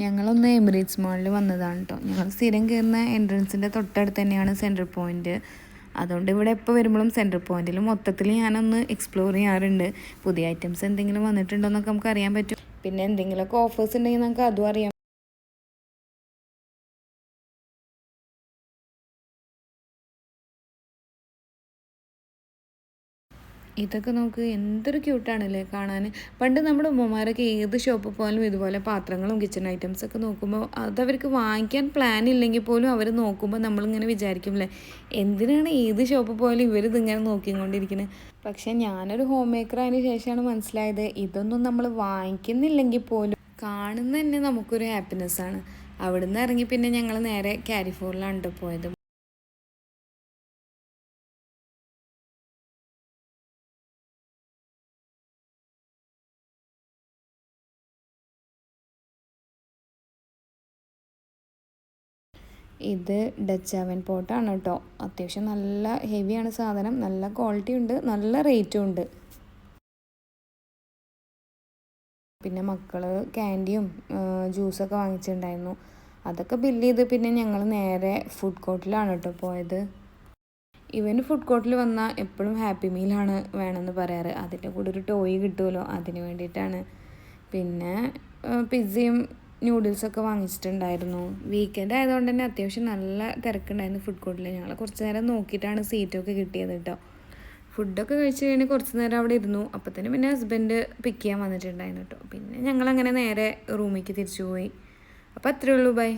ഞങ്ങളൊന്ന് എമിറേറ്റ്സ് മാളിൽ വന്നതാണ് കേട്ടോ. ഞങ്ങൾ സ്ഥിരം കയറുന്ന എൻട്രൻസിൻ്റെ തൊട്ടടുത്ത് തന്നെയാണ് സെൻട്രൽ പോയിൻറ്റ്. അതുകൊണ്ട് ഇവിടെ എപ്പോൾ വരുമ്പോഴും സെൻട്രൽ പോയിൻറ്റിൽ മൊത്തത്തിൽ ഞാനൊന്ന് എക്സ്പ്ലോർ ചെയ്യാറുണ്ട്. പുതിയ ഐറ്റംസ് എന്തെങ്കിലും വന്നിട്ടുണ്ടോ എന്നൊക്കെ നമുക്ക് അറിയാൻ പറ്റും. പിന്നെ എന്തെങ്കിലുമൊക്കെ ഓഫേഴ്സ് ഉണ്ടെങ്കിൽ നമുക്ക് അതും അറിയാം. ഇതൊക്കെ നമുക്ക് എന്തൊരു ക്യൂട്ടാണല്ലേ കാണാൻ. പണ്ട് നമ്മുടെ ഉമ്മമാരൊക്കെ ഏത് ഷോപ്പിൽ പോയാലും ഇതുപോലെ പാത്രങ്ങളും കിച്ചൺ ഐറ്റംസൊക്കെ നോക്കുമ്പോൾ അതവർക്ക് വാങ്ങിക്കാൻ പ്ലാൻ ഇല്ലെങ്കിൽ പോലും അവർ നോക്കുമ്പോൾ നമ്മളിങ്ങനെ വിചാരിക്കുമല്ലേ, എന്തിനാണ് ഏത് ഷോപ്പിൽ പോയാലും ഇവരിതിങ്ങനെ നോക്കിക്കൊണ്ടിരിക്കുന്നത്. പക്ഷേ ഞാനൊരു ഹോം മേക്കർ ആയതിനു ശേഷമാണ് മനസ്സിലായത്, ഇതൊന്നും നമ്മൾ വാങ്ങിക്കുന്നില്ലെങ്കിൽ പോലും കാണുന്ന തന്നെ നമുക്കൊരു ഹാപ്പിനെസ്സാണ്. അവിടുന്ന് ഇറങ്ങി പിന്നെ ഞങ്ങൾ നേരെ കാരിഫോറിലാണ് പോയത്. ഇത് ഡച്ച് അവൻ പോട്ടാണ് കേട്ടോ. അത്യാവശ്യം നല്ല ഹെവിയാണ് സാധനം, നല്ല ക്വാളിറ്റി ഉണ്ട്, നല്ല റേറ്റും ഉണ്ട്. പിന്നെ മക്കൾ ക്യാൻഡിയും ജ്യൂസൊക്കെ വാങ്ങിച്ചിട്ടുണ്ടായിരുന്നു. അതൊക്കെ ബില്ല് ചെയ്ത് പിന്നെ ഞങ്ങൾ നേരെ ഫുഡ് കോർട്ടിലാണ് കേട്ടോ പോയത്. ഇവന് ഫുഡ് കോർട്ടിൽ വന്നാൽ എപ്പോഴും ഹാപ്പി മീലാണ് വേണമെന്ന് പറയാറ്. അതിൻ്റെ കൂടെ ഒരു ടോയ് കിട്ടുമല്ലോ, അതിന് വേണ്ടിയിട്ടാണ്. പിന്നെ പിസ്സയും നൂഡിൽസൊക്കെ വാങ്ങിച്ചിട്ടുണ്ടായിരുന്നു. വീക്കെൻഡ് ആയതുകൊണ്ട് തന്നെ അത്യാവശ്യം നല്ല തിരക്കുണ്ടായിരുന്നു ഫുഡ് കോർട്ടിൽ. ഞങ്ങൾ കുറച്ച് നേരം നോക്കിയിട്ടാണ് സീറ്റൊക്കെ കിട്ടിയത് കേട്ടോ. ഫുഡൊക്കെ കഴിച്ച് കഴിഞ്ഞ് കുറച്ച് നേരം അവിടെ ഇരുന്നു. അപ്പോൾ തന്നെ പിന്നെ ഹസ്ബൻഡ് പിക്ക് ചെയ്യാൻ വന്നിട്ടുണ്ടായിരുന്നു കേട്ടോ. പിന്നെ ഞങ്ങളങ്ങനെ നേരെ റൂമിലേക്ക് തിരിച്ചു പോയി. അപ്പോൾ അത്രയേ ഉള്ളൂ, ബൈ.